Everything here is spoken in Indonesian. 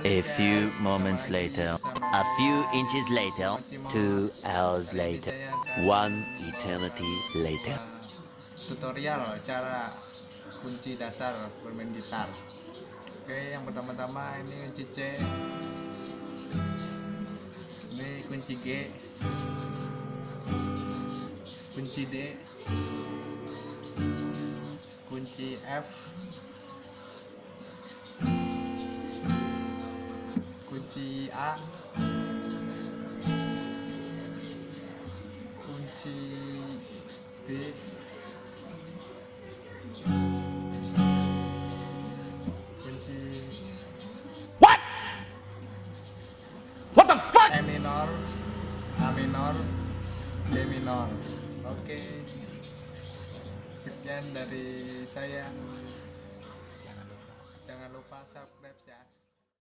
A few moments later, a few inches later, 2 hours later, 1 eternity later. Tutorial cara kunci dasar bermain gitar. Oke, yang pertama-tama ini kunci C, ini kunci G, kunci D, kunci F, kunci A, kunci B, kunci What the fuck? E minor, A minor, D minor. Oke, sekian dari saya. Jangan lupa subscribe ya.